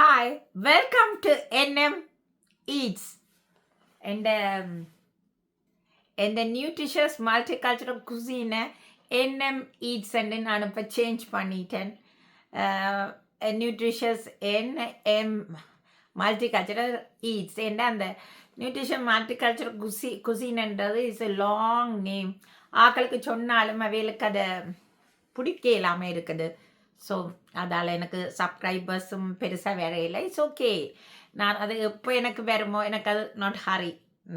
Hi, welcome to NM Eats. എൻ്റെ എൻ്റെ nutritious multicultural കുസീനെ NM Eats என்று நான் இப்போ சேஞ்ச் பண்ணிட்டேன். நியூட்ரிஷியஸ் NM மல்டிகல்ச்சரல் ஈட்ஸ் என்ற அந்த நியூட்ரிஷன் மல்டிகல்ச்சரல் குசீன்ன்றது இஸ் எ லாங் நேம். ஆக்களுக்கு சொன்னாலும் அவைகளுக்கு அதை பிடிக்க இல்லாமல் இருக்குது. ஸோ அதால் எனக்கு சப்ஸ்கிரைபர்ஸும் பெருசாக வேற இல்லை. It's okay. நான் அது எப்போ எனக்கு வருமோ எனக்கு அது நாட் ஹரி.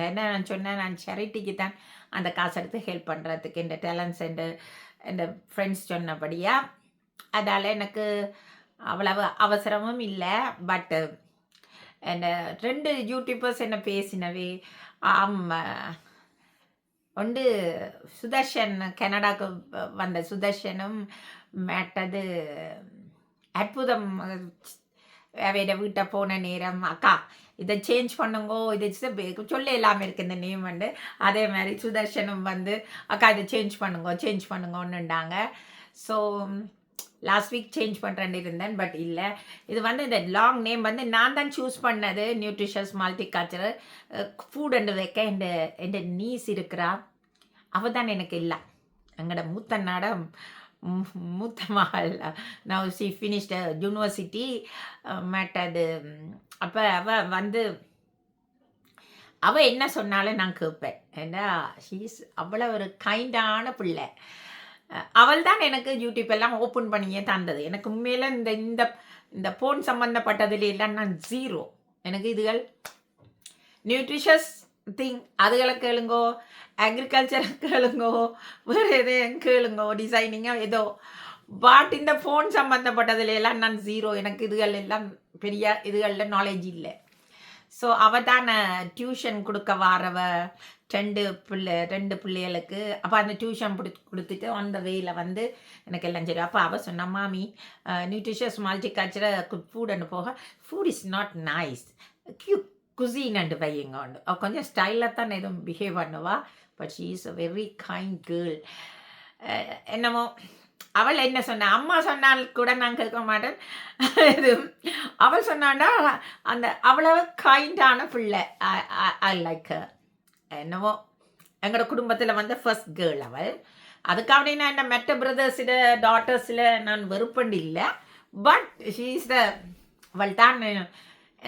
என்ன நான் சொன்னேன், நான் சேரிட்டிக்கு தான் அந்த காசு எடுத்து ஹெல்ப் பண்ணுறதுக்கு இந்த டேலண்ட்ஸ் இந்த ஃப்ரெண்ட்ஸ் சொன்னபடியா. அதால் எனக்கு அவ்வளவு அவசரமும் இல்லை. பட்டு இந்த 2 யூடியூபர்ஸ் என்ன பேசினவே ஒன்று சுதர்ஷன், கனடாவுக்கு வந்த சுதர்ஷனும் மற்றது அற்புதம் அவையோட வீட்டை போன நேரம் அக்கா இதை சேஞ்ச் பண்ணுங்கோ, இதை சொல்ல இல்லாமல் இருக்குது இந்த நேம் வந்து. அதே மாதிரி சுதர்ஷனும் வந்து அக்கா இதை சேஞ்ச் பண்ணுங்கன்னுண்டாங்க. ஸோ லாஸ்ட் வீக் சேஞ்ச் பண்ணுறேன்னு இருந்தேன், பட் இல்லை. இது வந்து இந்த லாங் நேம் வந்து நான் தான் சூஸ் பண்ணது. நியூட்ரிஷியஸ் மல்டிகல்ச்சரல் ஃபுட் அண்டு வைக்க என் நீஸ் இருக்கிறா. அவள் தான் எனக்கு இல்லை. எங்களோட மூத்த மகள் நான் சி ஃபினிஷ்டு யூனிவர்சிட்டி மற்றது. அப்போ அவள் என்ன சொன்னாலும் நான் கேட்பேன். ஏன்னா ஷீஸ் அவ்வளோ ஒரு கைண்டான பிள்ளை. அவள் தான் எனக்கு யூடியூப் எல்லாம் ஓப்பன் பண்ணியே தந்தது. எனக்கு உண்மையில இந்த ஃபோன் சம்மந்தப்பட்டதுல எல்லாம் நான் ஜீரோ. எனக்கு இதுகள் நியூட்ரிஷியஸ் திங் அதுகளை கேளுங்கோ, அக்ரிகல்ச்சர் கேளுங்கோ, வேறு எதையும் கேளுங்கோ, டிசைனிங்காக ஏதோ. பட் இந்த ஃபோன் சம்மந்தப்பட்டதுல எல்லாம் நான் ஜீரோ. எனக்கு இதுகள் எல்லாம் பெரிய இதுகளில் நாலேஜ் இல்லை. ஸோ அவள் தான் டியூஷன் கொடுக்க வாரவ 2 பிள்ளைகளுக்கு. அப்போ அந்த டியூஷன் கொடுத்துட்டு அந்த வேயில் வந்து எனக்கு எல்லாம் சரி. அப்போ அவள் சொன்ன, மாமி நியூட்ரிஷியஸ் மல்டிகல்ச்சரல் ஃபுட் போக food is not nice, cuisine and வையுங்க. அவள் கொஞ்சம் ஸ்டைலாக தான் எதுவும் பிஹேவ் பண்ணுவா. But she is a very kind girl. என்னமோ அவள் என்ன சொன்ன, அம்மா சொன்னால் கூட நான் கேட்க மாட்டேன். இது அவள் சொன்னான்னா அந்த அவ்வளவு கைண்டான பிள்ளை. I like her. என்னவோ எங்களோட குடும்பத்தில் வந்து ஃபர்ஸ்ட் கேர்ள் அவள். அதுக்காக நான் இந்த மெட்ட பிரதர்ஸில் டாட்டர்ஸில் நான் வெறுப்பண்டு இல்லை. பட் ஷீ இஸ் த அவள் தான்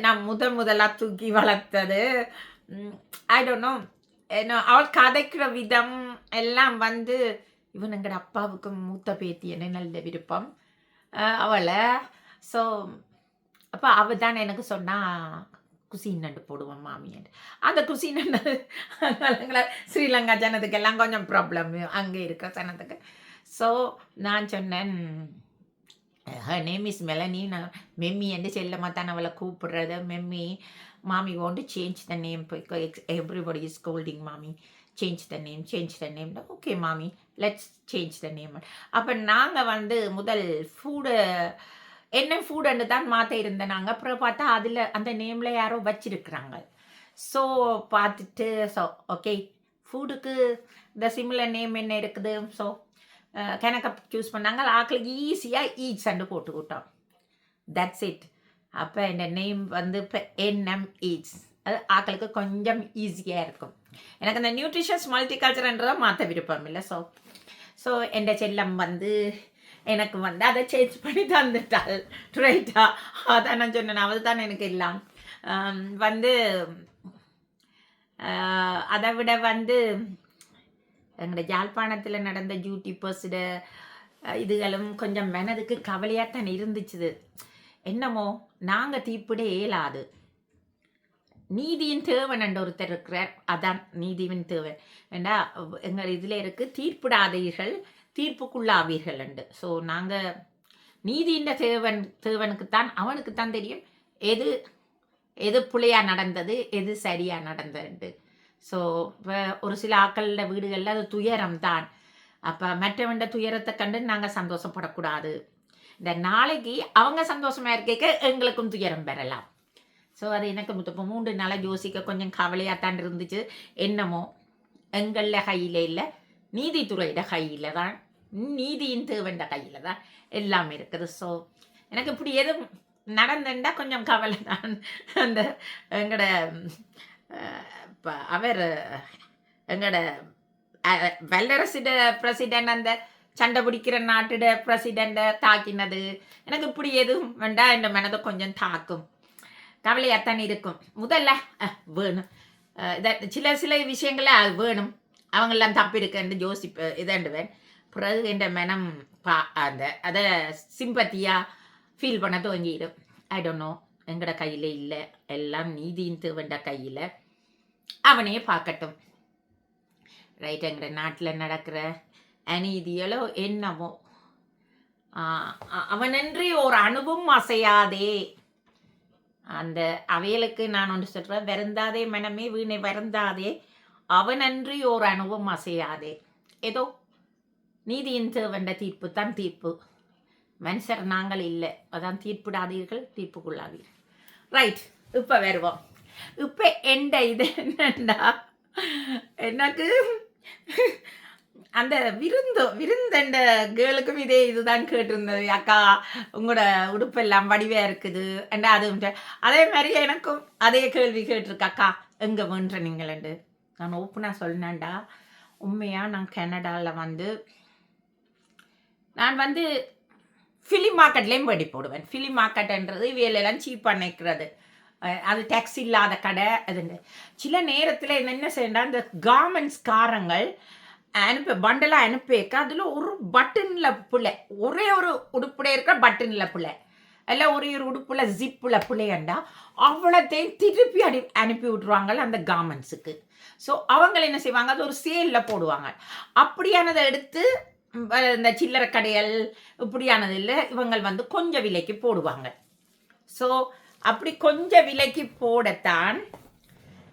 நான் முதலாக தூக்கி வளர்த்தது. ஐ டோன்ட் நோ, என்ன அவள் கதைக்கிற விதம் எல்லாம் வந்து இவன் எங்கட அப்பாவுக்கு மூத்த பேத்தி என்ன நல்ல விருப்பம் அவளை. ஸோ அப்போ அவள் தான் எனக்கு சொன்னால் குசீன் நண்டு போடுவோம் மாமியார். அந்த குசீன் நண்டு ஸ்ரீலங்கா ஜனத்துக்கெல்லாம் கொஞ்சம் ப்ராப்ளம் அங்கே இருக்க ஜனத்துக்கு. ஸோ நான் சொன்னேன், ஹர் நேம் இஸ் மெலனி. நான் மெம்மி என்று செல்லமாக தான் அவளை கூப்பிடுறது. மெம்மி, மாமி want to change the name. Everybody is scolding மாமி, சேஞ்ச் த நேம். ஓகே மாமி, லெட்ஸ் சேஞ்ச் த நேம். அப்போ நாங்கள் வந்து முதல் ஃபுட்டு என்ன ஃபுட்டுன்னு தான் மாற்ற இருந்தேன் நாங்கள். அப்புறம் பார்த்தா அதில் அந்த நேமில் யாரோ வச்சிருக்கிறாங்க. ஸோ பார்த்துட்டு ஓகே ஃபுட்டுக்கு இந்த சிமிலர் நேம் என்ன இருக்குது. ஸோ கணக்கை சூஸ் பண்ணாங்க. ஆக்களுக்கு ஈஸியாக ஈட்ஸ் அண்டு போட்டுக்கிட்டோம். That's it. அப்போ இந்த நேம் வந்து இப்போ NM ஈட்ஸ். அது ஆக்களுக்கு கொஞ்சம் ஈஸியாக இருக்கும். எனக்கு அந்த நியூட்ரிஷியஸ் மல்டிகல்ச்சர்ன்றதை மாற்ற விருப்பம் இல்லை. ஸோ என் செல்லம் வந்து எனக்கு வந்து அதை சேஞ்ச் பண்ணி தந்துட்டாள். ரைட்டா? அதான் நான் சொன்னேன், அவள் தான் எனக்கு எல்லாம் வந்து. அதை விட வந்து எங்களோட யாழ்ப்பாணத்தில் நடந்த யூடியூபர்ஸோட இதுகளும் கொஞ்சம் மனதுக்கு கவலையாக தான் இருந்துச்சு. என்னமோ நாங்கள் தீப்பிட இயலாது. நீதியின் தேவன் என்ற ஒருத்தர் இருக்கிறார். அதான் நீதியின் தேவன். ஏன்னா எங்கள் இதில் இருக்குது, தீர்ப்பிடாதீர்கள் தீர்ப்புக்குள்ளாவீர்கள் என்று. ஸோ நாங்கள் நீதியின் தேவனுக்குத்தான், அவனுக்குத்தான் தெரியும் எது பிள்ளையாக நடந்தது, எது சரியாக நடந்தது. ஸோ இப்போ ஒரு சில ஆக்களோட வீடுகளில் அது துயரம் தான். அப்போ மற்றவண்ட துயரத்தை கண்டு நாங்கள் சந்தோஷப்படக்கூடாது. இந்த நாளைக்கு அவங்க சந்தோஷமாக இருக்க எங்களுக்கும் துயரம் பெறலாம். ஸோ அது எனக்கு இப்போ 3 நாளாக யோசிக்க கொஞ்சம் கவலையாக தான் இருந்துச்சு. என்னமோ எங்களில் கையில் இல்லை, நீதித்துறையிட கையில் தான், நீதியின் தேவண்ட கையில் தான் எல்லாமே இருக்குது. ஸோ எனக்கு இப்படி எதுவும் நடந்துட்டா கொஞ்சம் கவலை தான். அந்த எங்கட அவர் எங்கட வல்லரசிட பிரசிடென்ட் அந்த சண்டை பிடிக்கிற நாட்டிட பிரசிடெண்ட்டை தாக்கினது எனக்கு இப்படி எதுவும் வேண்டா இந்த மனதை கொஞ்சம் தாக்கும், கவலையாத்தான் இருக்கும். முதல்ல வேணும் சில விஷயங்கள அது வேணும், அவங்கெல்லாம் தப்பு இருக்குன்னு யோசிப்பு இதண்டுவேன். பிறகு என்ற மனம் அந்த அதை சிம்பத்தியாக ஃபீல் பண்ண துவங்கிடும். ஐ டோன்ட் நோ, எங்கட கையில் இல்லை, எல்லாம் நீதியின் தேவண்ட கையில், அவனே பார்க்கட்டும். ரைட், எங்கட நாட்டில் நடக்கிற அநீதிகளோ என்னவோ அவனன்றி ஒரு அணுவும் அசையாதே. அந்த அவைகளுக்கு நான் ஒன்று சொல்கிறேன், வருந்தாதே மனமே வீணை வருந்தாதே, அவனன்றி ஒரு அணுவும் அசையாதே. ஏதோ நீதியின் தேவண்ட தீர்ப்பு தான் தீர்ப்பு, மனுஷர் நாங்கள் இல்லை, அதான் தீர்ப்பிடாதீர்கள் தீர்ப்புக்குள்ளாதீர்கள். ரைட், இப்போ வருவோம். இப்போ எந்த இது என்னண்டா, எனக்கு அந்த விருந்தண்ட கேர்ளுக்கும் இதே இதுதான் கேட்டிருந்தது. அக்கா உங்களோட உடுப்பெல்லாம் வடிவாக இருக்குது அண்டா, அது அதே மாதிரி எனக்கும் அதே கேள்வி கேட்டிருக்கு. அக்கா எங்கே வேண்ட நீங்களண்டு. நான் ஓப்பனாக சொன்னேன்டா, உண்மையாக நான் கனடாவில் நான் ஃபிலிம் மார்க்கெட்லேயும் வெடி போடுவேன். ஃபிலிம் மார்க்கெட்டுன்றது வேலையெல்லாம் சீப்பாக நிற்கிறது, அது டேக்ஸ் இல்லாத கடை. அதுண்டு சில நேரத்தில் என்ன செய்யண்டா, இந்த கார்மெண்ட்ஸ்காரங்கள் பண்டலாக அனுப்பிக்க அதில் ஒரு பட்டனில் பிள்ளை, ஒரே ஒரு உடுப்புடைய இருக்கிற பட்டனில் பிள்ளை, இல்லை ஒரே ஒரு உடுப்புல ஜிப்புல பிள்ளையண்டா, அவ்வளோத்தையும் திருப்பி அனுப்பி விட்ருவாங்க அந்த கார்மெண்ட்ஸுக்கு. ஸோ அவங்க என்ன செய்வாங்க, அது ஒரு சேலில் போடுவாங்க. அப்படியானதை எடுத்து இந்த சில்லறை கடைகள் இப்படியானது இல்லை, இவங்க கொஞ்சம் விலைக்கு போடுவாங்க. ஸோ அப்படி கொஞ்சம் விலைக்கு போடத்தான்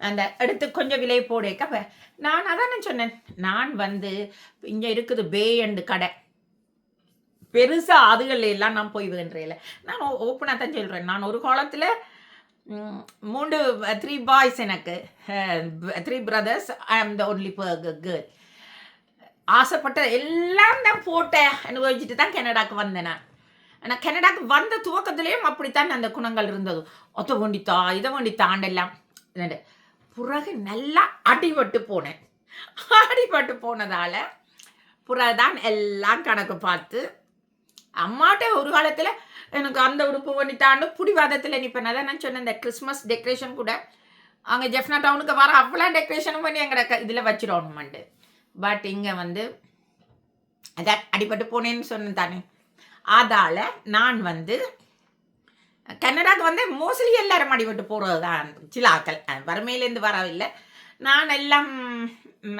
அந்த எடுத்து கொஞ்சம் விலை போடுக்க நான் அதான் சொன்னேன். நான் இங்கே இருக்குது பேயண்டு கடை பெருசாக அதுகள் எல்லாம் நான் போய் வேண்டேன். நான் ஓப்பனாக தான் சொல்கிறேன். நான் ஒரு காலத்தில் 3 பாய்ஸ், எனக்கு 3 brothers, ஐ ஆம் த ஒன்லி கேர்ள். ஆசைப்பட்ட எல்லாம் தான் போட்டேன் அனுபவிச்சுட்டு தான் கனடாவுக்கு வந்தேன். ஆனால் கனடாவுக்கு வந்த துவக்கத்துலேயும் அப்படித்தான் அந்த குணங்கள் இருந்தது. ஒத்த வேண்டித்தா இதை வேண்டித்தாண்டெல்லாம். பிறகு நல்லா அடிபட்டு போனேன். அடிபட்டு போனதால் பிறகுதான் எல்லாம் கணக்கு பார்த்து அம்மாட்ட ஒரு காலத்தில் எனக்கு அந்த உடுப்பு பண்ணித்தாண்டு பிடிவாதத்தில் நிற்பேன். அதான் நான் சொன்னேன், இந்த கிறிஸ்மஸ் டெக்கரேஷன் கூட அங்கே ஜெஃப்னா டவுனுக்கு வர அவ்வளோ டெக்கரேஷனும் பண்ணி எங்களை இதில் வச்சிடணுமெண்டு. பட் இங்கே அதான் அடிபட்டு போனேன்னு சொன்னேன் தானே. அதால் நான் கனடாவுக்கு மோஸ்ட்லி எல்லாரும் அடிபட்டு போகிறது தான். சில ஆக்கள் வறுமையிலேருந்து வரவில்லை. நான் எல்லாம்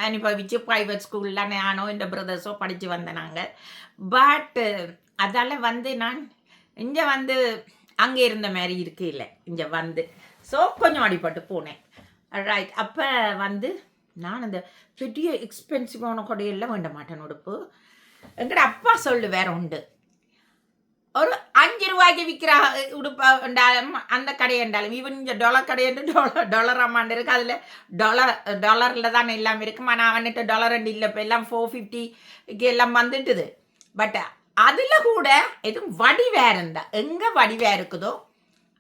அனுபவிச்சு ப்ரைவேட் ஸ்கூலில் நானோ இந்த பிரதர்ஸோ படித்து வந்தேன் நாங்கள். பட் அதால் நான் இங்கே அங்கே இருந்த மாதிரி இருக்கு இல்லை, இங்கே ஸோ கொஞ்சம் அடிபட்டு போனேன். ரைட், அப்போ நான் அந்த பெரிய எக்ஸ்பென்சிவான கொடையெல்லாம் வேண்ட மாட்டேன் உடுப்பு. எங்கட அப்பா சொல்லு வேற உண்டு, ஒரு 5 ரூபாய்க்கு விற்கிற உடுப்பா இருந்தாலும் அந்த கடையண்டாலும், ஈவன் இங்கே டாலர் கடையண்டு டாலர் அமௌண்ட் இருக்குது, அதில் டாலரில் தான் எல்லாம் இருக்கும். ஆனால் வந்துட்டு டாலர் அண்ட் இல்லை, இப்போ எல்லாம் 450க்கு எல்லாம் வந்துட்டுது. பட் அதில் கூட எதுவும் வடிவேறு இருந்தால், எங்கே வடிவேறு இருக்குதோ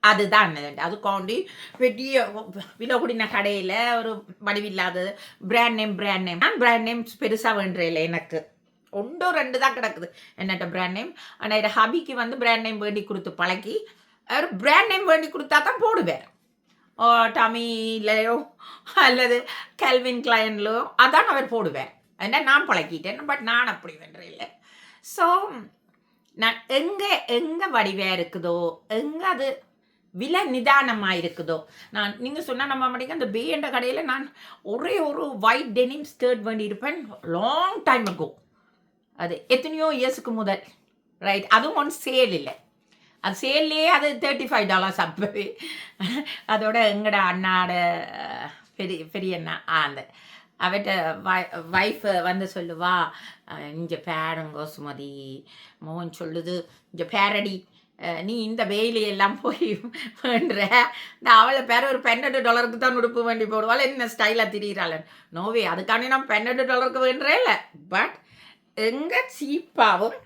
அதுதான். அதுக்காண்டி பெரிய விலை கூடின கடையில் ஒரு வடிவில்லாதது பிராண்ட் நேம் நான் பிராண்ட் நேம்ஸ் பெருசாக வேண்டுறேன். எனக்கு 1-2 தான் கிடக்குது என்னட்ட பிராண்ட் நேம். ஆனால் என் ஹபிக்கு பிராண்ட் நேம் வேண்டி கொடுத்து பழக்கி, அவர் பிராண்ட் நேம் வேண்டி கொடுத்தா தான் போடுவேன். டமிலையோ அல்லது கெல்வின் கிளைன்லோ அதான் அவர் போடுவேன். என்ன நான் பழக்கிட்டேன். பட் நான் அப்படி வேண்டுறேன் இல்லை. ஸோ நான் எங்கே வடிவாக இருக்குதோ, எங்கே அது விலை நிதானமாக இருக்குதோ, நீங்கள் சொன்னால் நம்ம மடிக்க அந்த பேண்ட கடையில் நான் ஒரே ஒரு ஒயிட் டெனிம் ஸ்கர்ட் வேண்டி இருப்பேன் லாங் டைம் அகோ. அது எத்தனையோ இயர்ஸுக்கு முதல். ரைட், அதுவும் ஒன்று சேல் இல்லை, அது சேல்லையே அது $35 அப்பவே. அதோட எங்கட அண்ணாட பெரிய அண்ணா அந்த அவட்ட வைஃப் சொல்லுவா, இங்கே பேருங்கோ சுமதி, மோகன் சொல்லுது, இங்கே பேரடி நீ இந்த வெயிலையெல்லாம் போய் வேண்டுற, இந்த அவளை பேர ஒரு $12 தான் உடுப்பு வேண்டி போடுவாள், என்ன ஸ்டைலாக திரியிறாள். நோவே, அதுக்காண்டி நான் $12 வேண்டுறே இல்லை. பட் எங்கே சீப்பாகவும்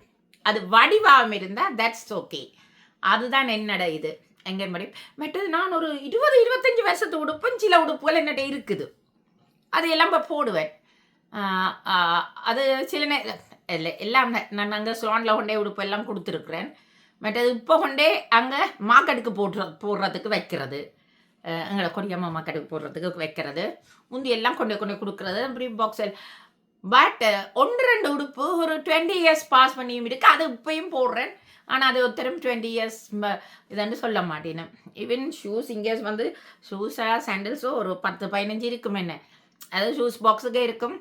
அது வடிவாகவும் இருந்தால் தட்ஸ் ஓகே. அதுதான் என்னோட இது எங்கே மாதிரி. மற்றது நான் ஒரு 20-25 வருஷத்து உடுப்பும் சில உடுப்புகள் என்னட்ட இருக்குது, அது எல்லாம் இப்போ போடுவேன். அது சில இல்லை எல்லாம் நான் அங்கே ஸ்லானில் கொண்டே உடுப்பு எல்லாம் கொடுத்துருக்குறேன். மற்றது இப்போ கொண்டே அங்கே மார்க்கெட்டுக்கு போடுறதுக்கு வைக்கிறது, எங்களை கொடியம்மா மார்க்கெட்டுக்கு போடுறதுக்கு வைக்கிறது, முந்தி எல்லாம் கொண்டு கொடுக்குறது அப்படி பாக்ஸில். பட் 1-2 உடுப்பு ஒரு 20 இயர்ஸ் பாஸ் பண்ணியும் இருக்குது, அது இப்பயும் போடுறேன். ஆனால் அது ஒருத்தரும் 20 இயர்ஸ் இதுன்னு சொல்ல மாட்டேன்னு. ஈவன் ஷூஸ் இங்கேஸ் வந்து ஷூஸா சாண்டில்ஸோ ஒரு 10-15 இருக்கும் என்ன, அது ஷூஸ் பாக்ஸுக்கே இருக்கும்.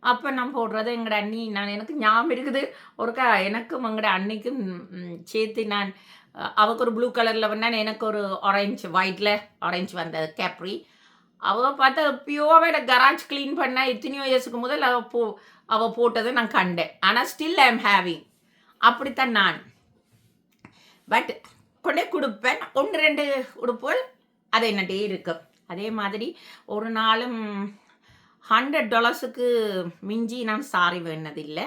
அப்போ நான் போடுறது எங்களோட அண்ணி, நான் எனக்கு ஞாபகம் இருக்குது ஒருக்கா எனக்கும் எங்களோட அன்னிக்கும் சேர்த்து நான் அவளுக்கு ஒரு ப்ளூ கலரில் வந்தால் எனக்கு ஒரு ஆரஞ்சு ஒயிட்டில் ஆரஞ்சு வந்தது கேப்ரி. அவள் பார்த்தா எப்பயோவே எனக்கு கராஜ் க்ளீன் பண்ண எத்தனையோ இயர்ஸுக்கு முதல் அவள் போட்டதை நான் கண்டேன். ஆனால் ஸ்டில் ஐ எம் ஹேவிங். அப்படித்தான் நான். பட் கொண்டே கொடுப்பேன் 1-2 உடுப்புகள் அது என்னட்டே இருக்கும். அதே மாதிரி ஒரு நாளும் $100 மிஞ்சி நான் சாரி வேணதில்லை.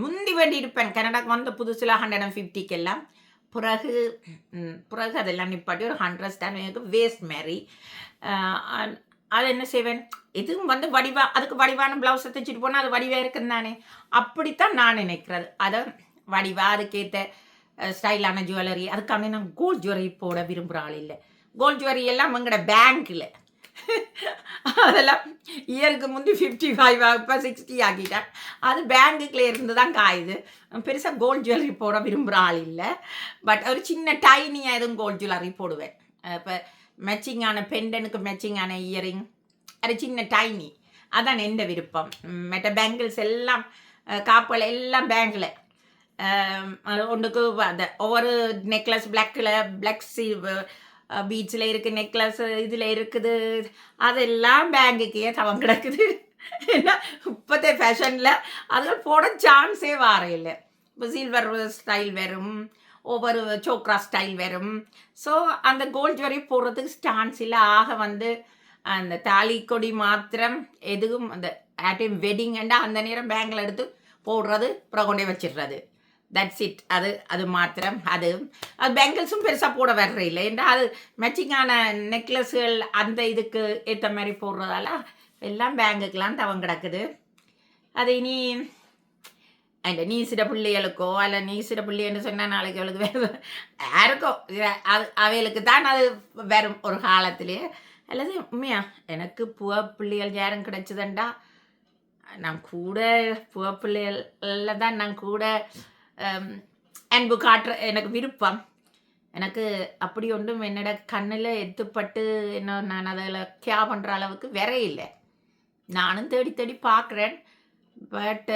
முந்தி வேண்டி இருப்பேன். கனடாக்கு வந்த புதுசில் 150 பிறகு அதெல்லாம் நிப்பாட்டி ஒரு 100 தான் எனக்கு வேஸ்ட் மாரி. அது என்ன செய்வேன், இதுவும் வந்து அதுக்கு வடிவான ப்ளவுஸை தைச்சிட்டு போனால் அது வடிவாக இருக்குன்னு தானே, அப்படித்தான் நான் நினைக்கிறது. அதை வடிவாக அதுக்கேற்ற ஸ்டைலான ஜுவல்லரி, அதுக்காக நான் கோல்ட் ஜுவல்லரி போட விரும்புகிற ஆள் இல்லை. கோல்ட் ஜுவல்லரி எல்லாம் எங்களோட பேங்க்கில் அதெல்லாம் இயருக்கு முந்தி 55 இப்போ 60 ஆகிட்டேன். அது பேங்குக்குள்ளே இருந்து தான் காயுது. பெருசாக கோல்ட் ஜுவல்லரி போட விரும்புகிற ஆள் இல்லை. பட் ஒரு சின்ன டைனியாக எதுவும் கோல்ட் ஜுவல்லரி போடுவேன். இப்போ மேட்சிங்கான பெண்டனுக்கு மேட்சிங்கான இயரிங், அது சின்ன டைனி, அதான் எந்த விருப்பம். மற்ற பேங்கிள்ஸ் எல்லாம் காப்புகள் எல்லாம் பேங்கில் ஒன்றுக்கு அந்த ஒவ்வொரு நெக்லஸ் பிளாக் பீச்சில் இருக்குது, நெக்லஸ் இதில் இருக்குது, அதெல்லாம் பேங்குக்கே தவம் கிடக்குது. ஏன்னா இப்போத்த ஃபேஷனில் அதில் போட சான்ஸே வார இல்லை. இப்போ சில்வர் ஸ்டைல் வரும், ஒவ்வொரு சோக்ரா ஸ்டைல் வரும். ஸோ அந்த கோல்ட் ஜுவல்லரி போடுறதுக்கு சான்ஸ் இல்லை. ஆக வந்து அந்த தாலி கொடி மாத்திரம் எதுவும் அந்த ஆட்டையும் வெட்டிங்கண்டா அந்த நேரம் பேங்கில் எடுத்து போடுறது, அப்புறம் கொண்டே வச்சிடுறது. That's it. அது மாத்திரம். அது பேங்கிள்ஸும் பெருசாக போட வர்ற இல்லை. ஏன்னா அது மேட்சிங்கான நெக்லஸுகள் அந்த இதுக்கு ஏற்ற மாதிரி போடுறதால எல்லாம் பேங்குக்கெலாம் தவம் கிடக்குது. அது இனி அந்த நீசிட பிள்ளைகளுக்கோ அல்ல நீசிட பிள்ளைன்னு சொன்னால் நாளைக்கு அவளுக்கு வேறு யாருக்கோ அது அவைகளுக்கு தான் அது வரும் ஒரு காலத்திலே. அல்லது உண்மையா எனக்கு பிள்ளைகள் யாரும் கிடைச்சதுண்டா நான் கூட பிள்ளைகளில் தான் நான் கூட அன்பு காட்டுற எனக்கு விருப்பம். எனக்கு அப்படி ஒன்றும் என்னோட கண்ணில் எத்துப்பட்டு என்ன நான் அதில் கேர் பண்ணுற அளவுக்கு வேற இல்லை. நானும் தேடி தேடி பார்க்குறேன். பட்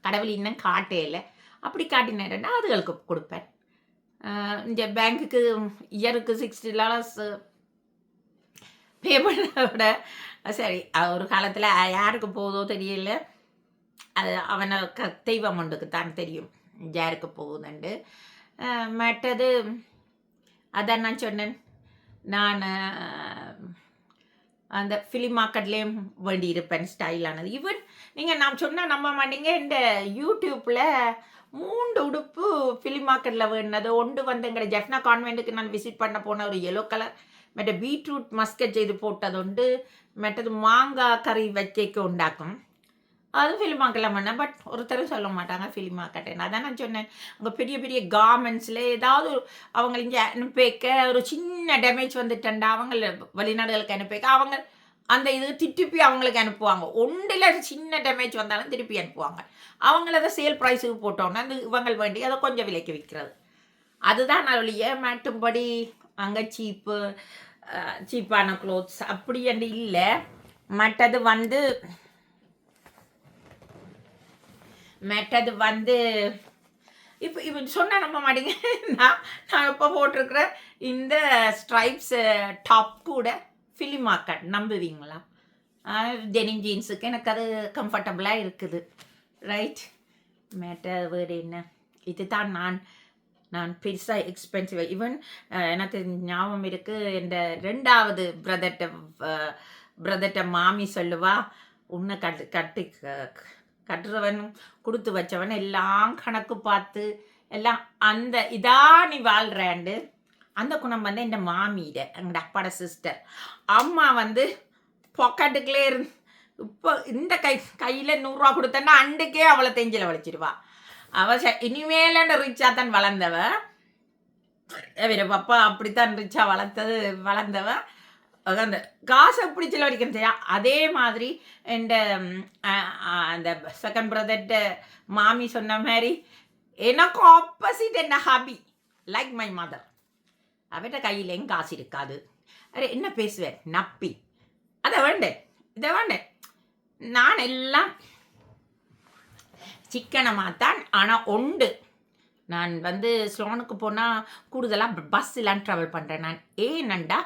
கடவுள் இன்னும் காட்டே இல்லை. அப்படி காட்டினேன்னா அதுகளுக்கு கொடுப்பேன். இந்த பேங்க்குக்கு இயருக்கு $60 பே பண்ண விட சரி, ஒரு காலத்தில் யாருக்கு போகுதோ தெரியல, அது அவனை தெய்வம் ஒன்றுக்கு தான் தெரியும் யாருக்கு போகுதுண்டு. மற்றது அதான் நான் சொன்னேன், நான் அந்த ஃபிலிம் மார்க்கெட்லேயும் வேண்டி இருப்பேன் ஸ்டைலானது. ஈவன் நீங்கள் நான் சொன்னால் நம்ப மாட்டீங்க, இந்த யூடியூப்பில் 3 உடுப்பு ஃபிலிம் மார்க்கெட்டில் வேணுனது. ஒன்று வந்து எங்களை ஜெஃப்னா கான்வெண்ட்டுக்கு நான் விசிட் பண்ண போன ஒரு yellow கலர், மற்ற பீட்ரூட் மஸ்கட் செய்து போட்டது உண்டு, மற்றது மாங்காய் கறி வைக்க உண்டாக்கும். அது ஃபிலிம் மார்க்கெட்டில் பண்ணேன். பட் ஒருத்தரும் சொல்ல மாட்டாங்க ஃபிலிம் மார்க்கெட்டுன்னு. அதான் நான் சொன்னேன், அங்கே பெரிய பெரிய கார்மெண்ட்ஸில் ஏதாவது அவங்க இங்கே அனுப்பிக்க ஒரு சின்ன டேமேஜ் வந்துட்டேன்டா அவங்கள வெளிநாடுகளுக்கு அனுப்பிக்க அவங்க அந்த இது திருப்பி அவங்களுக்கு அனுப்புவாங்க. ஒன்றில் சின்ன டேமேஜ் வந்தாலும் திருப்பி அனுப்புவாங்க. அவங்கள அதை சேல் ப்ரைஸுக்கு போட்டோன்னா அந்த இவங்க வேண்டி அதை கொஞ்சம் விலைக்கு விற்கிறது. அதுதான் அவளுடைய மாட்டும்படி அங்கே சீப்பான க்ளோத்ஸ் அப்படி என்று இல்லை. மற்றது வந்து இப்போ சொன்னால் நம்ப மாட்டீங்க, நான் இப்போ போட்டிருக்கிற இந்த ஸ்ட்ரைப்ஸ் டாப் கூட ஃபிலிம் மார்க்கெட், நம்புவீங்களா? டெனிம் ஜீன்ஸுக்கு எனக்கு அது கம்ஃபர்டபுளாக இருக்குது. ரைட். மேட்டர் வேறு என்ன, இது தான் நான் பெருசாக எக்ஸ்பென்சிவ். ஈவன் எனக்கு ஞாபகம் இருக்குது, இந்த 2வது பிரதர்கிட்ட மாமி சொல்லுவா, உன்னை கட்டுறவனும் கொடுத்து வச்சவன் எல்லாம் கணக்கு பார்த்து எல்லாம் அந்த இதா நீ வாழ்றாண்டு அந்த குணம் வந்து என் மாமியிட எங்களோட அப்பாட சிஸ்டர். அம்மா வந்து பொக்கெட்டுக்குள்ளே இப்போ இந்த கையில் 100 ரூபா கொடுத்தேன்னா அண்டுக்கே அவளை தெஞ்சில வலிச்சிடுவா. இனிமேலான ரிச்சா தான் வளர்ந்தவ. பப்பா அப்படித்தான் ரிச்சா வளர்ந்தவ. அந்த காசை பிடிச்சல வரைக்கும் தெரியா. அதே மாதிரி அந்த செகண்ட் பிரதர்ட்ட மாமி சொன்ன மாதிரி எனக்கு ஆப்போசிட் என்ன ஹாபி லைக் மை மதர். அவட்ட கையில் எங்க காசு இருக்காது. அரே என்ன பேசுவேன் நப்பி அதை வேண்டேன் இதை வேண்டேன். நான் எல்லாம் சிக்கனமாகத்தான். ஆனால் உண்டு நான் வந்து ஸ்லோனுக்கு போனால் கூடுதலாக பஸ்ஸிலாம் ட்ராவல் பண்ணுறேன். நான் ஏனண்டா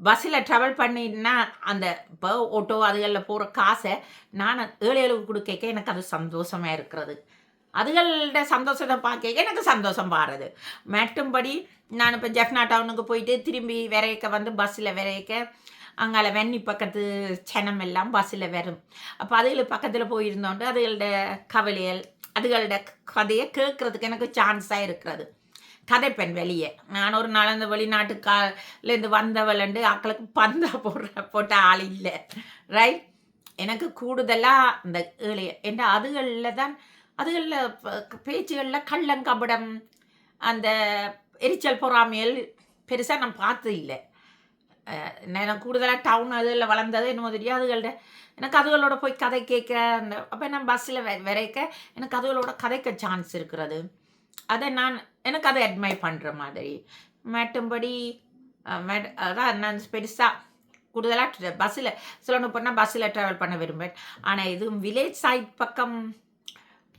பஸ்ஸில் ட்ராவல் பண்ணினா அந்த இப்போ ஆட்டோ அதுகளில் போகிற காசை நான் ஏழைகளுக்கு கொடுக்க எனக்கு அது சந்தோஷமாக இருக்கிறது. அதுகளோட சந்தோஷத்தை பார்க்க எனக்கு சந்தோஷம் பாடுறது. மற்றும்படி நான் இப்போ ஜெஃப்னா டவுனுக்கு போயிட்டு திரும்பி விரைக்க வந்து பஸ்ஸில் விரைக்க அங்கால வெண்ணி பக்கத்து சனம் எல்லாம் பஸ்ஸில் வரும். அப்போ அதுகளுக்கு பக்கத்தில் போயிருந்தோண்டு அதுகளோட கவலைகள் அதுகளோட கதையை கேட்குறதுக்கு எனக்கு சான்ஸாக இருக்கிறது. கதைப்பெண் வெளியே நான் ஒரு நாள் அந்த வெளிநாட்டுலேருந்து வந்தவளண்டு ஆக்களுக்கு பந்தா போட்ட ஆள் இல்லை. ரைட். எனக்கு கூடுதலாக இந்த ஏழைய என்ற அதுகளில் தான் அதுகளில் பேச்சுகளில் கள்ளங்கபடம் அந்த எரிச்சல் பொறாமையல் பெருசாக நான் பார்த்தது இல்லை. நான் கூடுதலாக டவுன் அதில் வளர்ந்தது என்னமோ தெரியும். அதுகளோட எனக்கு அதுகளோட போய் கதை கேட்க அந்த அப்போ நான் பஸ்ஸில் விரைக்க எனக்கு அதுகளோட கதைக்க சான்ஸ் இருக்கிறது. அதை எனக்கு அதை அட்மைர் பண்ணுற மாதிரி. மற்றும்படி அதான் நான் பெருசாக கூடுதலாக பஸ்ஸில் சொல்லணும் போனால் பஸ்ஸில் ட்ராவல் பண்ண விரும்பேன். ஆனால் இதுவும் வில்லேஜ் சைட் பக்கம்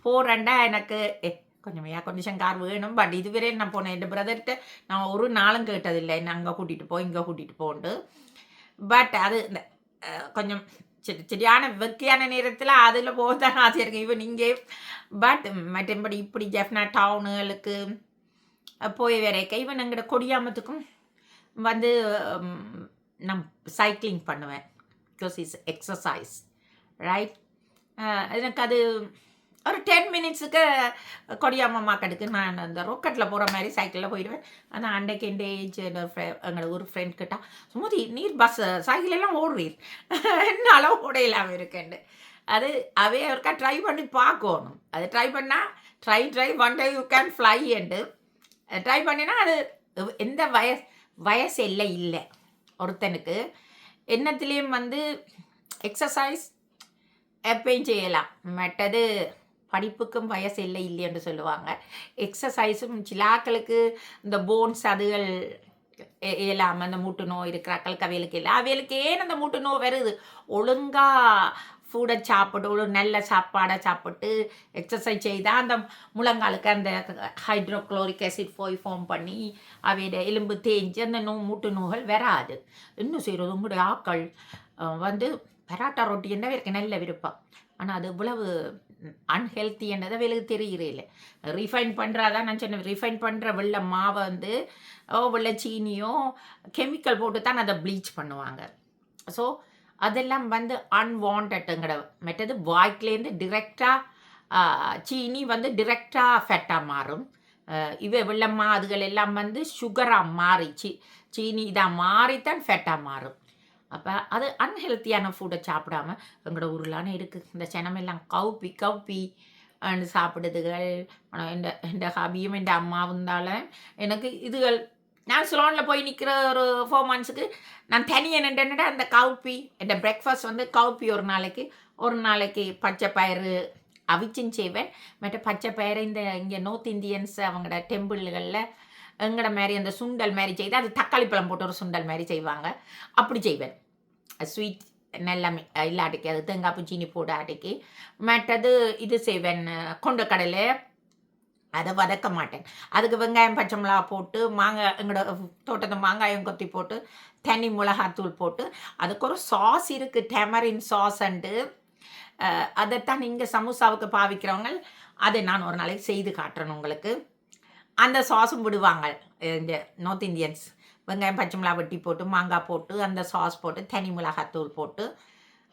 போகிறேன்டா எனக்கு கொஞ்சம் கார் வேணும். பட் இதுவரை நான் போனேன் என் பிரதர்கிட்ட நான் ஒரு நாளும் கேட்டதில்லை என்ன அங்கே கூட்டிகிட்டு போ இங்கே கூட்டிகிட்டு போண்டு. பட் அது இந்த கொஞ்சம் சரியான வெக்கையான நேரத்தில் அதில் போகத்தான் ஆசையாக இருக்கு ஈவன் இங்கே. பட் மற்றபடி இப்படி ஜெஃப்னா டவுனுகளுக்கு போய் வரைக்க ஈவன் எங்களோட கொடியாமத்துக்கும் வந்து நான் சைக்கிளிங் பண்ணுவேன். Because it's exercise. ரைட். எனக்கு அது ஒரு 10 மினிட்ஸுக்கு கொடியாமம்மா கடுக்கு நான் அந்த ரொக்கெட்டில் போகிற மாதிரி சைக்கிளில் போயிடுவேன். ஆனால் அன்றைக்கு என் ஏஜ் எங்களோட ஒரு ஃப்ரெண்ட் கிட்ட சுமதி நீர் பஸ் சைக்கிள் எல்லாம் ஓடுறீர் என்னால் ஓட இல்லாமல் இருக்கேன். அது அவே ஒருக்கா ட்ரை பண்ணி பார்க்கணும். அது ட்ரை பண்ணால் try one day you can fly என்று ட்ரை பண்ணினா அது எந்த வயசு இல்லை ஒருத்தனுக்கு என்னத்துலேயும் வந்து எக்ஸசைஸ் எப்பயும் செய்யலாம். மற்றது படிப்புக்கும் வயசு இல்லை என்று சொல்லுவாங்க. எக்ஸசைஸும் சிலாக்களுக்கு இந்த போன்ஸ் அதுகள் இல்லாமல் அந்த மூட்டு நோய் இருக்கிறாக்களுக்கு அவைகளுக்கு இல்லை. அவைகளுக்கு ஏன் அந்த மூட்டு நோய் வருது? ஒழுங்காக ஃபுட்டை சாப்பிட்டு ஒரு நல்ல சாப்பாடை சாப்பிட்டு எக்ஸசைஸ் செய்தால் அந்த முழங்காலுக்கு அந்த ஹைட்ரோக்ளோரிக் ஆசிட் போய் ஃபார்ம் பண்ணி அவையோட எலும்பு தேஞ்சு அந்த மூட்டு நோய்கள் வராது. இன்னும் செய்கிறது உங்களுடைய ஆக்கள் வந்து பராட்டா ரொட்டி என்ன எனக்கு நல்ல விருப்பம். ஆனால் அது இவ்வளவு அன்ஹெல்த்தி என்னதை அவளுக்கு தெரிகிறே இல்லை. ரிஃபைன் பண்ணுறாதான் நான் சொன்னேன். ரிஃபைன் பண்ணுற வெள்ளை மாவை வந்து வெள்ளை சீனியோ கெமிக்கல் போட்டு தான் அதை ப்ளீச் பண்ணுவாங்க. ஸோ அதெல்லாம் வந்து அன்வான்டட்டுங்கிற மற்றது வாய்க்குலேருந்து டிரெக்டாக சீனி வந்து டிரெக்டாக ஃபேட்டாக மாறும். வெள்ளம்மா அதுகள் எல்லாம் வந்து சுகராக மாறி சீனி இதாக மாறித்தான் ஃபேட்டாக மாறும். அப்போ அது அன்ஹெல்த்தியான ஃபுட்டை சாப்பிடாம எங்களோட ஊர்லானே இருக்குது. இந்த சனமெல்லாம் கவுப்பி சாப்பிடுதுகள். என் ஹாபியும் என் அம்மாவும் இருந்தாலும் எனக்கு இதுகள் நான் ஸ்லோனில் போய் நிற்கிற ஒரு 4 monthsக்கு நான் தனியாக நின்றுட்டு அந்த கவுப்பி என் பிரேக்ஃபாஸ்ட் வந்து கவுப்பி ஒரு நாளைக்கு பச்சை பயிறு அவிச்சும் செய்வேன். மற்ற பச்சை பயிறு இங்கே நார்த் இந்தியன்ஸ் அவங்களோட டெம்பிள்களில் எங்கட மாதிரி அந்த சுண்டல் மாதிரி செய்து அது தக்காளி பழம் போட்டு ஒரு சுண்டல் மாதிரி செய்வாங்க. அப்படி செய்வேன். ஸ்வீட் நல்லாமே இல்லாட்டிக்கு அது தேங்காய் பூ சீனி போட்டு ஆட்டிக்கு. மற்றது இது செய்வேன் கொண்டக்கடலை. அதை வதக்க மாட்டேன். அதுக்கு வெங்காயம் பச்சை மிளகா போட்டு மாங்காய் எங்களோட தோட்டத்தை மாங்காயம் கொத்தி போட்டு தனி மிளகாத்தூள் போட்டு அதுக்கு ஒரு சாஸ் இருக்குது டெமரின் சாஸ்ன்ட்டு. அதைத்தான் நீங்கள் சமோசாவுக்கு பாவிக்கிறவங்க அதை நான் ஒரு நாளைக்கு செய்து காட்டுறேன் உங்களுக்கு. அந்த சாஸும் விடுவாங்க இந்த நார்த் இந்தியன்ஸ். வெங்காயம் பச்சை மிளகா வெட்டி போட்டு மாங்காய் போட்டு அந்த சாஸ் போட்டு தனி மிளகாத்தூள் போட்டு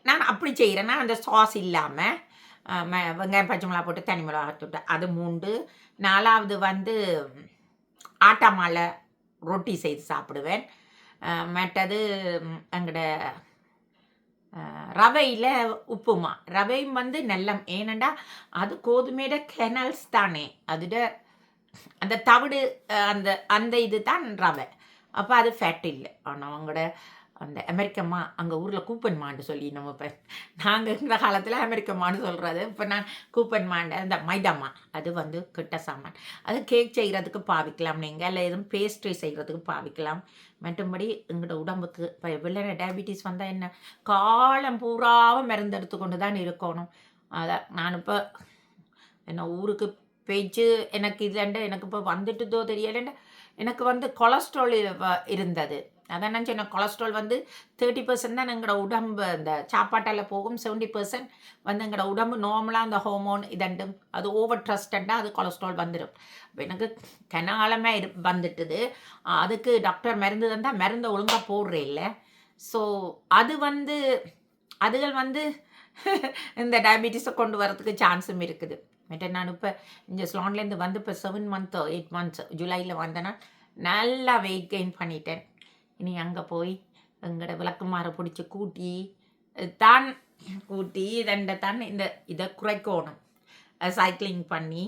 நான் அப்படி செய்கிறேன்னா அந்த சாஸ் இல்லாமல் வெங்காயம் பச்சை மிளகா போட்டு தனி மிளகா போட்டு அது 3. 4வது வந்து ஆட்டா மாலை ரொட்டி செய்து சாப்பிடுவேன். மற்றது எங்கட ரவையில் உப்புமா. ரவையும் வந்து நல்ல ஏனண்டா அது கோதுமையோட கெனல்ஸ் தானே, அதோட அந்த தவிடு அந்த அந்த இது தான் ரவை. அப்போ அது ஃபேட் இல்லை. ஆனால் அவங்களோட அந்த அமெரிக்கம்மா அங்கே ஊரில் கூப்பன்மான்னு சொல்லி நம்ம இப்போ நாங்கள் இந்த காலத்தில் அமெரிக்கம்மான்னு சொல்கிறது. இப்போ நான் கூப்பன்மாண்ட அந்த மைதாம்மா அது வந்து கிட்ட சாமான். அது கேக் செய்கிறதுக்கு பாவிக்கலாம் நீங்கள், இல்லை எதுவும் பேஸ்ட்ரி செய்கிறதுக்கு பாவிக்கலாம். மற்றபடி எங்களோட உடம்புக்கு இப்போ வெள்ளை டயபிட்டிஸ் வந்தால் என்ன காலம் பூராவும் மருந்து எடுத்துக்கொண்டு தான் இருக்கணும். அதான் நான் இப்போ என்ன ஊருக்கு பேச்சு எனக்கு இல்லைண்ட எனக்கு இப்போ வந்துட்டுதோ தெரியலைண்ட எனக்கு வந்து கொலஸ்ட்ரால் இருந்தது. அதான் நான் சொன்னேன், கொலஸ்ட்ரால் வந்து 30% தான் எங்களோட உடம்பு இந்த சாப்பாட்டால் போகும், 70% வந்து எங்களோட உடம்பு நார்மலாக அந்த ஹோமோன் இதண்டும் அது ஓவர் ட்ரஸ்டண்டாக அது கொலஸ்ட்ரால் வந்துடும். இப்போ எனக்கு கனாலமே வந்துட்டுது. அதுக்கு டாக்டர் மருந்து தந்தால் மருந்தை ஒழுங்காக போடுறே இல்லை. ஸோ அது வந்து அதுகள் வந்து இந்த டயபிட்டிஸை கொண்டு வரதுக்கு சான்ஸும் இருக்குது. மற்ற நான் இப்போ இங்கே ஸ்லான்லேருந்து வந்து இப்போ 7 months 8 months ஜூலையில் வந்தேன்னா நல்லா வெயிட் கெயின் பண்ணிட்டேன். இனி அங்கே போய் எங்களோட விளக்குமாரை பிடிச்சி கூட்டி தான் இதை குறைக்கணும். சைக்கிளிங் பண்ணி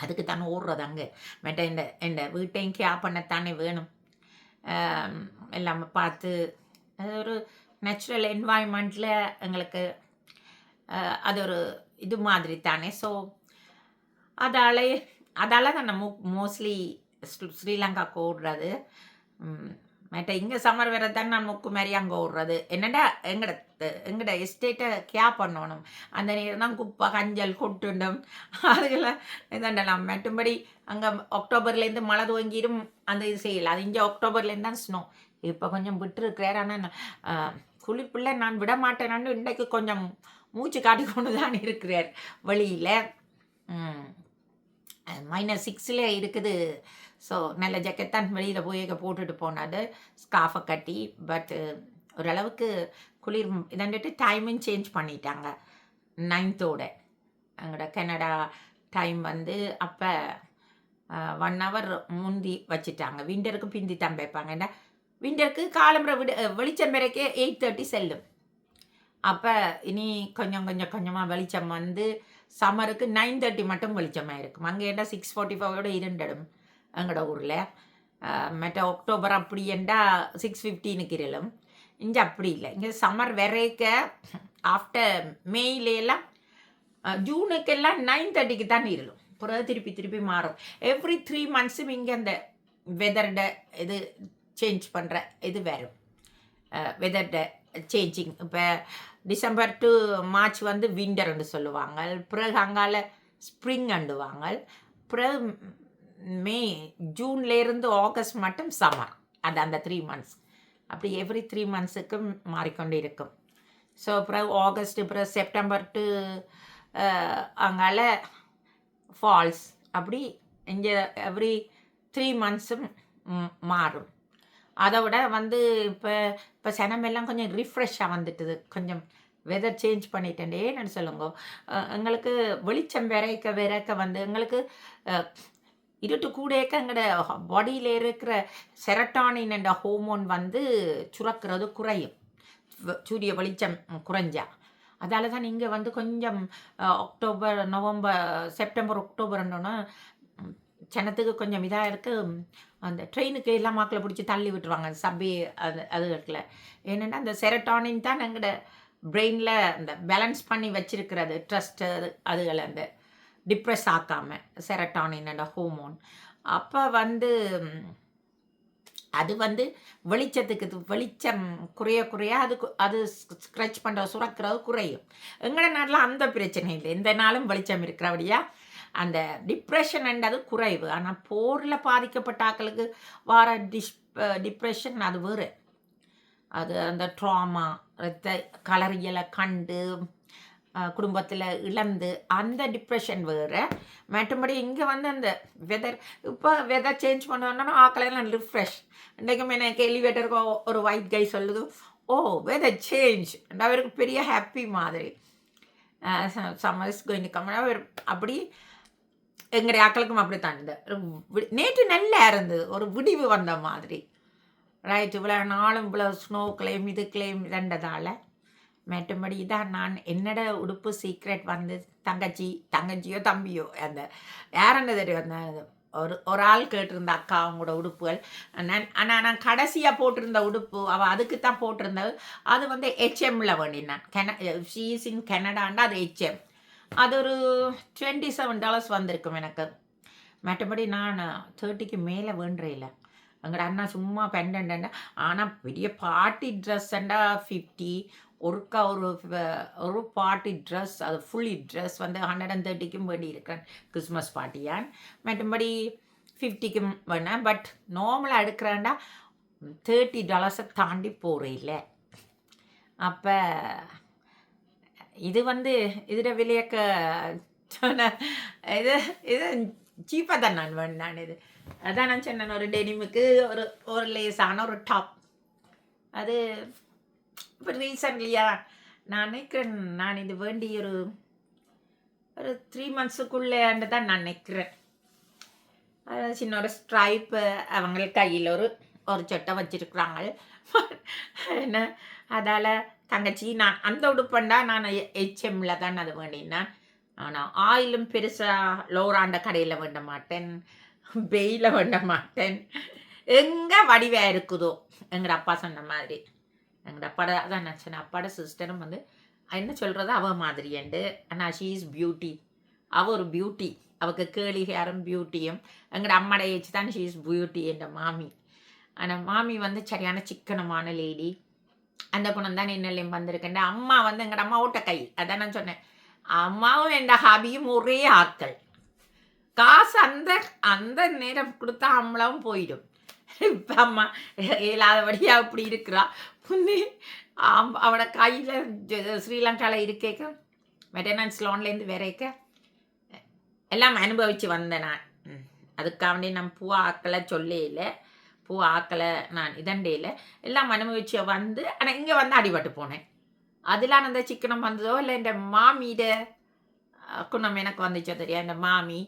அதுக்கு தானே ஓடுறது அங்கே. மற்ற இந்த வீட்டையும் கேர் பண்ணத்தானே வேணும். எல்லாமே பார்த்து அது ஒரு நேச்சுரல் என்வாயன்மெண்ட்டில் எங்களுக்கு அது ஒரு இது மாதிரி தானே. ஸோ அதால் தான் நம்ம மோஸ்ட்லி ஸ்ரீலங்காவுக்கு ஓடுறது. மற்ற இங்கே சம்மர் வேறு தான் நான் முக்கு மாதிரி அங்கே ஓடுறது. என்னடா எங்கட எஸ்டேட்டை கேர் பண்ணணும். அந்த நேரம் தான் குப்பை கஞ்சல் கொட்டுண்டும் அதுக்கெல்லாம் இதாண்டலாம். மற்றபடி அங்கே அக்டோபர்லேருந்து மழை துவங்கிடும் அந்த இது செய்யலை. அது இங்கே அக்டோபர்லேருந்து தான் ஸ்னோ. இப்போ கொஞ்சம் விட்டுருக்கிறார். ஆனால் குளிப்பிள்ளை நான் விட மாட்டேனான்னு இன்றைக்கு கொஞ்சம் மூச்சு காட்டி கொண்டு தான் இருக்கிறார் வெளியில். -6 இருக்குது. ஸோ நல்ல ஜக்கெட் தான் வெளியில் போய் போட்டுட்டு போனது, ஸ்கார்ஃபை கட்டி. பட் ஓரளவுக்கு குளிர் இதன்ட்டு டைமும் சேஞ்ச் பண்ணிட்டாங்க 9th எங்களோட கனடா டைம் வந்து அப்போ 1 hour முந்தி வச்சுட்டாங்க. விண்டருக்கு பிந்தி தான் வைப்பாங்க. ஏன்னா விண்டருக்கு காலம்புற வெளிச்சம் வரைக்கே 8:30 செல்லும். அப்போ இனி கொஞ்சமாக வெளிச்சம் வந்து சம்மருக்கு 9:30 மட்டும் வெளிச்சமாக இருக்கும். அங்கே ஏண்டா 6:45 இருண்டிடும் எங்களோட ஊரில். மற்ற அக்டோபர் அப்படி ஏண்டா 6:15 இருளும். இங்கே அப்படி இல்லை. இங்கே சம்மர் வரைக்க ஆஃப்டர் மேயிலெல்லாம் ஜூனுக்கெல்லாம் 9:30 தான் இருளும். பிறகு திருப்பி மாறும். எவ்ரி 3 months இங்கே அந்த வெதர்ட இது சேஞ்ச் பண்ணுற இது வரும். வெதர்ட சேஞ்சிங். இப்போ டிசம்பர் டு மார்ச் வந்து விண்டர்ன்னு சொல்லுவாங்க. பிறகு அங்கால ஸ்ப்ரிங் அண்டுவாங்க. பிறகு ஜூன்லேருந்து ஆகஸ்ட் மட்டும் சம்மர். அது அந்த 3 months அப்படி எவ்ரி 3 monthsக்கு மாறிக்கொண்டு இருக்கும். ஸோ பிறகு ஆகஸ்ட் பிறகு செப்டம்பர் டு அங்கால ஃபால்ஸ். அப்படி இங்கே எவ்ரி 3 monthsம் மாறும். அதை விட வந்து இப்போ சனமெல்லாம் கொஞ்சம் ரிஃப்ரெஷ்ஷாக வந்துட்டுது. கொஞ்சம் வெதர் சேஞ்ச் பண்ணிட்டேன்டே நான் சொல்லுங்க. எங்களுக்கு வெளிச்சம் விரைக்க வந்து எங்களுக்கு இருட்டு கூடக்க எங்களோட பாடியில் இருக்கிற செரட்டானின் என்ற ஹோமோன் வந்து சுரக்கிறது குறையும் சூரிய வெளிச்சம் குறைஞ்சா. அதால் தான் இங்கே வந்து கொஞ்சம் அக்டோபர் நவம்பர் செப்டம்பர் அக்டோபர்னோன்னா ஜனத்துக்கு கொஞ்சம் இதாக இருக்குது. அந்த ட்ரெயினுக்கு எல்லாம் மாக்களை பிடிச்சி தள்ளி விட்டுருவாங்க சபை அதுகளில். ஏன்னா அந்த செரட்டானின் தான் எங்களோட பிரெயினில் அந்த பேலன்ஸ் பண்ணி வச்சிருக்கிறது ட்ரஸ்ட்டு அதுகளை அந்த டிப்ரெஸ் ஆக்காமல் செரட்டானின் அந்த ஹோமோன். அப்போ வந்து அது வந்து வெளிச்சம் குறைய அது ஸ்க்ரட்ச் பண்ணுற சுரக்கிறது குறையும். எங்களோட நாட்டில் அந்த பிரச்சனை இல்லை. எந்த நாளும் வெளிச்சம் இருக்கிறபடியா அந்த டிப்ரெஷன்ன்றது குறைவு. ஆனால் போரில் பாதிக்கப்பட்ட ஆக்களுக்கு வர டிப்ரெஷன் அது வேறு. அது அந்த ட்ராமா ரத்த கலரியலை கண்டு குடும்பத்தில் இழந்து அந்த டிப்ரெஷன் வேறு. மற்றபடி இங்கே வந்து அந்த வெதர் சேஞ்ச் பண்ணோன்னா ஆக்களெல்லாம் ரிஃப்ரெஷ். இன்றைக்கும் எனக்கு எலிவேட்டருக்கு ஒரு ஒயிட் கை சொல்லுது, ஓ வெதர் சேஞ்ச், அவருக்கு பெரிய ஹாப்பி மாதிரி. Summer is going to come அப்படி எங்களுடைய ஆக்களுக்கும் அப்படி தான் இருந்தது. நேற்று நல்லா இருந்தது, ஒரு விடிவு வந்த மாதிரி. ரைட், இவ்வளோ நாளும் இவ்வளோ ஸ்னோ கிளைம் இது கிளைம் ரெண்டதால். மற்றபடி இதான் நான் என்னோட உடுப்பு சீக்ரெட் வந்து தங்கச்சியோ தம்பியோ அந்த யாருன்னு தெரியும், அந்த ஒரு ஆள் கேட்டிருந்த அக்கா அவங்களோட உடுப்புகள். ஆனால் நான் கடைசியாக போட்டிருந்த உடுப்பு அவள் அதுக்கு தான் போட்டிருந்தது. அது வந்து ஹெச்எம்மில் வேண்டினான். ஷீஸ் இன் கனடாண்டா, அது ஹெச்எம். அது ஒரு $27 வந்திருக்கும் எனக்கு. மற்றபடி நான் 30க்கு மேலே வேண்டுறையில். எங்களோட அண்ணா சும்மா பெண்டண்டா. ஆனால் பெரிய பார்ட்டி ட்ரெஸ்ஸண்டா 50. ஒருக்கா ஒரு பார்ட்டி ட்ரெஸ், அது ஃபுல்லி ட்ரெஸ் வந்து 130க்கும் வேண்டி இருக்கிறேன், கிறிஸ்மஸ் பார்ட்டியான். மற்றபடி 50க்கும் வேணேன். பட் நார்மலாக எடுக்கிறேன்டா $30 தாண்டி போகிறேன். அப்போ இது வந்து இதில் விலையக்க இது சீப்பாக தான் நான் வேண்டான். இது அதான் நான் சொன்னேன், ஒரு டெனிமுக்கு ஒரு லேஸான ஒரு டாப். அது இப்போ ரீசன்ட்லியாக நான் நினைக்கிறேன், நான் இது வேண்டி ஒரு 3 மந்த்ஸுக்குள்ளேன்னு தான் நான் நினைக்கிறேன். அது சின்ன ஒரு ஸ்ட்ரைப்பு, அவங்க கையில் ஒரு சட்டை வச்சிருக்கிறாங்க. என்ன அதால் தங்கச்சி நான் அந்த உடுப்பண்டா நான் ஹெச்எம்மில் தான் அது வேண்டினேன். ஆனால் ஆயிலும் பெருசாக லோராண்ட கடையில் வேண்ட மாட்டேன், வெயில வேண்ட மாட்டேன். எங்கே வடிவாக இருக்குதோ எங்கள் அப்பா சொன்ன மாதிரி. எங்கள் அப்பாட அதான் நான் சொன்னேன், அப்பாட சிஸ்டரும் வந்து என்ன சொல்கிறது அவள் மாதிரியண்டு. ஆனால் ஷீ இஸ் பியூட்டி, அவள் ஒரு பியூட்டி. அவளுக்கு கேளி ஹேரும் பியூட்டியும். எங்களோட அம்மாட ஏச்சு தான் ஷீ இஸ் பியூட்டி என்ற மாமி. ஆனால் மாமி வந்து சரியான சிக்கனமான லேடி. அந்த குணம் தான் என்னெல்லாம் வந்திருக்கேன். அம்மா வந்து எங்களோட அம்மா ஓட்ட கை. அதான் நான் சொன்னேன், அம்மாவும் என் ஹாபியும் ஒரே ஆட்கள். காசு அந்த அந்த நேரம் கொடுத்தா அம்மளாவும் போயிடும். இப்போ அம்மா இயலாதபடியாக அப்படி இருக்கிறா. முன்னே அவட கையில் ஸ்ரீலங்காவில் இருக்கேக்க மெட்டர்னன்ஸ் லோன்லேருந்து வேறேக்க எல்லாம் அனுபவித்து வந்தேன் நான். அதுக்காக நான் பூ ஆக்கலை சொல்லையில், பூ ஆக்கலை நான் இதண்டையில் எல்லாம் அனுபவிச்சு வந்து. ஆனால் இங்கே வந்து அடிபட்டு போனேன். அதெல்லாம் அந்த சிக்கனம் வந்ததோ இல்லை இந்த மாமியிட குணம் எனக்கு வந்துச்சோ தெரியாது. இந்த மாமி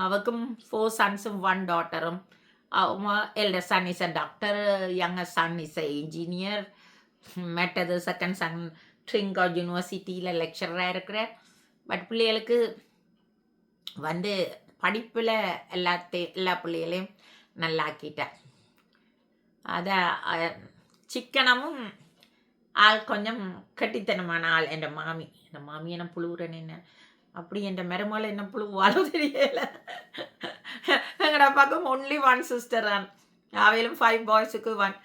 அவருக்கும் 4 சன்ஸும் 1 டாட்டரும். Elder son is a doctor, younger son is a engineer. மெட்டது செகண்ட் சன் ட்ரிங்கா யூனிவர்சிட்டியில் லெக்சராக இருக்கிறேன். பட் பிள்ளைகளுக்கு வந்து படிப்பில் எல்லா பிள்ளைகளையும் நல்லாக்கிட்டேன். அதை சிக்கனமும் ஆள் கொஞ்சம் கட்டித்தனமான ஆள் என் மாமி. என் மாமி என்ன புழுவுறேன்னு என்ன அப்படி என் மருமகள் என்ன புழுவாலோ தெரியல. எங்கட பக்கம் ஒன்லி 1 சிஸ்டர் தான். அவையிலும் 5 பாய்ஸுக்கு 1.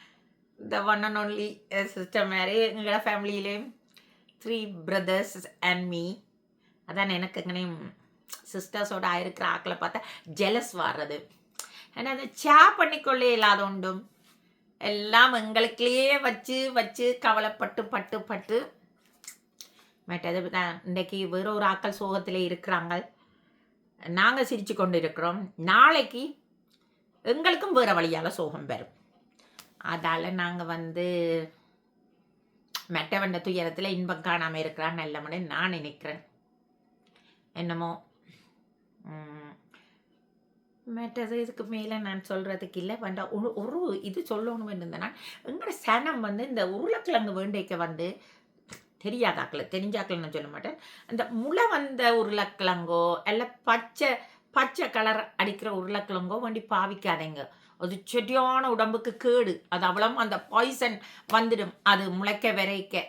இந்த 1 and only சிஸ்டர் மாதிரி. எங்களோட ஃபேமிலியிலேயும் 3 brothers and me. அதான் எனக்கு எங்கனையும் சிஸ்டர்ஸோட ஆயிருக்கிற ஆக்களை பார்த்தா ஜெலஸ் வர்றது. ஏன்னா அதை பண்ணிக்கொள்ளே இல்லாத உண்டும் எல்லாம் எங்களுக்குள்ளேயே வச்சு கவலைப்பட்டு பட்டு மற்றது இன்றைக்கி வேற ஒரு ஆக்கள் சோகத்தில் இருக்கிறாங்க, நாங்கள் சிரித்து கொண்டு இருக்கிறோம். நாளைக்கு எங்களுக்கும் வேறு வழியால் சோகம் வரும். அதால் நாங்கள் வந்து மெட்டவண்ட துயரத்தில் இன்பம் காணாமல் இருக்கிறான் நல்லமனு நான் நினைக்கிறேன். என்னமோ மற்றது இதுக்கு மேலே நான் சொல்கிறதுக்கு இல்லை. வேண்டாம், ஒரு இது சொல்லணும்னு இருந்தேன்னா, எங்களோட சனம் வந்து இந்த உருளைக்கிழங்கு வேண்டைக்க வந்து தெரிஞ்சாக்கள் நான் சொல்ல மாட்டேன். அந்த முளை வந்த உருளைக்கிழங்கோ இல்லை பச்சை கலர் அடிக்கிற உருளைக்கிழங்கோ வேண்டி பாவிக்காதேங்க. அது செடியான உடம்புக்கு கேடு. அது அவ்வளோ அந்த பாய்சன் வந்துடும் அது முளைக்க விரைக்க.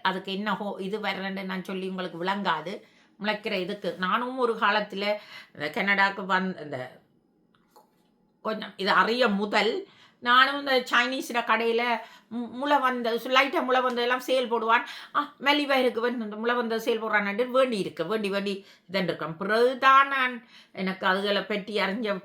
அதுக்கு என்ன இது வரலன்னு நான் சொல்லி உங்களுக்கு விளங்காது. முளைக்கிற இதுக்கு நானும் ஒரு காலத்தில் கனடாவுக்கு இந்த கொஞ்சம் இது அறிய முதல் நானும் இந்த சைனீஸில் கடையில் முளை வந்த லைட்டாக முளை வந்ததெல்லாம் சேல் போடுவான். மெலிவாக இருக்குது இந்த முளை வந்த சேல் போடுறான்னு வேண்டி இதன் இருக்கேன். பிறகுதான் நான் எனக்கு அதுகளை பெட்டி அறிஞ்ச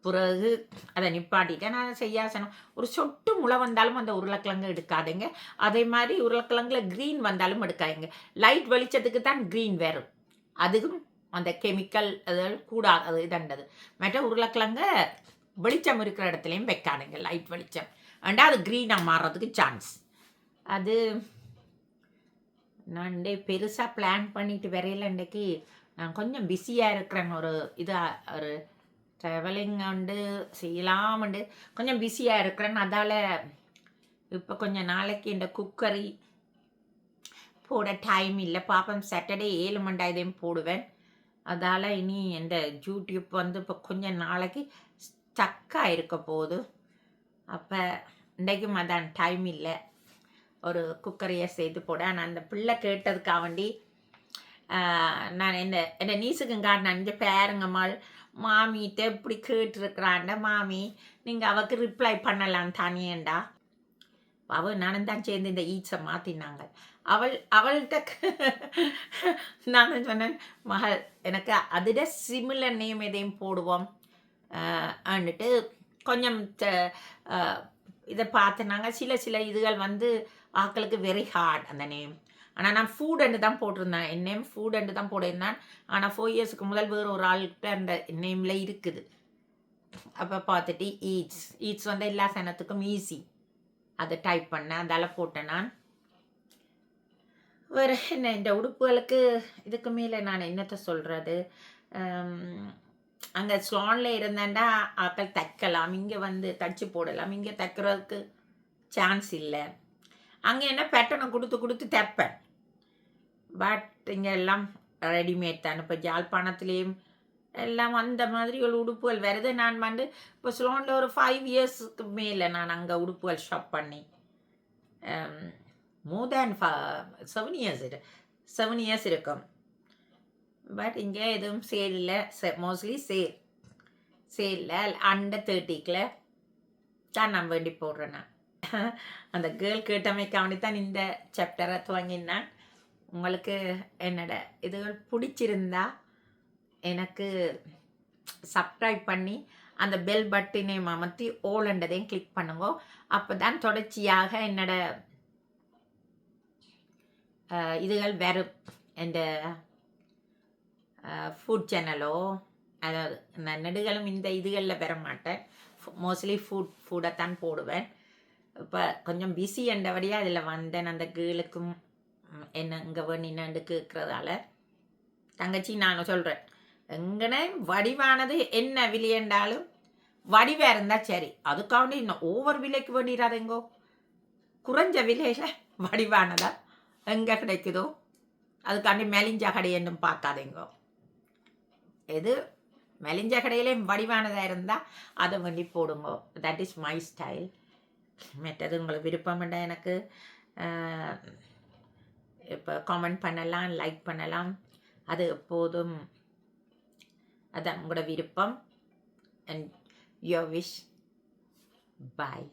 பிறகு அதை நிப்பாட்டிட்டேன். நான் செய்யாசனம் ஒரு சொட்டு முளை வந்தாலும் அந்த உருளைக்கிழங்கு எடுக்காதுங்க. அதே மாதிரி உருளைக்கிழங்குல க்ரீன் வந்தாலும் எடுக்காதுங்க. லைட் வெளிச்சத்துக்கு தான் க்ரீன் வரும். அதுக்கும் அந்த கெமிக்கல் அது கூடாது, அது இதண்டது. மற்ற உருளைக்கிழங்க வெளிச்சம் இருக்கிற இடத்துலையும் வைக்காதுங்க, லைட் வெளிச்சம். அண்டா அது க்ரீனாக மாறுறதுக்கு சான்ஸ். அது நான் பெருசாக பிளான் பண்ணிட்டு வரையில இன்றைக்கு நான் கொஞ்சம் பிஸியாக இருக்கிறேன். ஒரு ட்ராவலிங் வந்து செய்யலாம்ண்டு கொஞ்சம் பிஸியாக இருக்கிறேன். அதால் இப்போ கொஞ்சம் நாளைக்கு இந்த குக்கரி போட டைம் இல்லை. பாப்பம் சாட்டர்டே 7 மண்டாயதையும் போடுவேன். அதால் இனி இந்த யூடியூப் வந்து இப்போ கொஞ்சம் நாளைக்கு ஸ்டக்காக இருக்க போகுது. அப்போ இன்றைக்கும் அதான் டைம் இல்லை ஒரு குக்கரையை செய்து போட. நான் அந்த பிள்ளை கேட்டதுக்காக வேண்டி நான் என்ன நீசுக்குங்க நான் இங்கே பேருங்கம்மாள் மாமிகிட்ட இப்படி கேட்டுருக்குறாண்ட மாமி நீங்கள் அவருக்கு ரிப்ளை பண்ணலாம் தானேண்டா. அவள் நானும் தான் சேர்ந்து இந்த ஈட்ஸை மாற்றினாங்க. அவள்கிட்ட நான் சொன்னேன் மகள் எனக்கு அதிட சிமிலர் நேம் எதையும் போடுவோம் ஆண்டுட்டு கொஞ்சம் இதை பார்த்துனாங்க. சில இதுகள் வந்து ஆக்களுக்கு வெரி ஹார்ட் அந்த நேம். ஆனால் நான் ஃபுட் தான் போட்டிருந்தேன். என் நேம் ஃபுட் தான் போட்டிருந்தேன். ஆனால் 4 இயர்ஸுக்கு முதல் வேறு ஒரு ஆள்கிட்ட அந்த நேமில் இருக்குது. அப்போ பார்த்துட்டு ஈட்ஸ் வந்து எல்லா சனத்துக்கும் ஈஸி. அதை டைப் பண்ணேன், அதால் போட்டேன். நான் வேறு என்ன இந்த உடுப்புகளுக்கு இதுக்கு மேலே நான் என்னத்தை சொல்கிறது. அங்கே ஸ்லானில் இருந்தேன்டா ஆக்கள் தைக்கலாம், இங்கே வந்து தச்சு போடலாம். இங்கே தைக்கிறதுக்கு சான்ஸ் இல்லை. அங்கே என்ன பேட்டர்னை கொடுத்து தைப்பேன். பட் இங்கே எல்லாம் ரெடிமேட் தான். இப்போ யாழ்ப்பாணத்துலேயும் எல்லாம் அந்த மாதிரி ஒரு உடுப்புகள் வருது. நான் வந்து இப்போ ஸ்லோனில் ஒரு 5 இயர்ஸுக்கு மேலே நான் அங்கே உடுப்புகள் ஷாப் பண்ணி மோர் தேன் 7 இயர்ஸ் இருக்கும். பட் இங்கே எதுவும் சேல் இல்லை. மோஸ்ட்லி சேலில் அண்டர் 30க்குள்ள தான் நான் வேண்டி போடுறேன். நான் அந்த கேர்ள் கேட்டமைக்காண்டி தான் இந்த சாப்டரை துவங்கினான். உங்களுக்கு என்னோட இதுகள் பிடிச்சிருந்தா எனக்கு சப்ஸ்கிரைப் பண்ணி அந்த பெல் பட்டினை அமர்த்தி ஓலண்டதையும் கிளிக் பண்ணுங்க. அப்போ தான் தொடர்ச்சியாக என்னோட இதுகள் வரும். இந்த ஃபுட் சேனலோ அதாவது நான் நெடுகளும் இந்த இதுகளில் பெற மாட்டேன். மோஸ்ட்லி ஃபுட்டைத்தான் போடுவேன். இப்போ கொஞ்சம் பிஸி என்றபடியாக அதில் வந்தேன். அந்த கேர்ளுக்கும் என்ன இங்கே வேணின்னு கேட்குறதால தங்கச்சி நான் சொல்கிறேன், எங்கனே வடிவானது என்ன விலையண்டாலும் வடிவாக இருந்தால் சரி. அதுக்காண்டி இன்னும் ஓவர் விலைக்கு வேண்டிடாதேங்கோ. குறைஞ்ச விலையில் வடிவானதா எங்கே கிடைக்குதோ அதுக்காண்டி மெலிஞ்ச கடையன்னு பார்க்காதேங்கோ. எது மெலிஞ்ச கடையிலேயும் வடிவானதாக இருந்தால் அதை வேண்டி போடுங்கோ. That is my style. மற்றது உங்களுக்கு விருப்பம்ண்டா எனக்கு இப்போ காமெண்ட் பண்ணலாம், லைக் பண்ணலாம். அது எப்போதும் அதான் உங்களோட விருப்பம். And your wish. பாய்.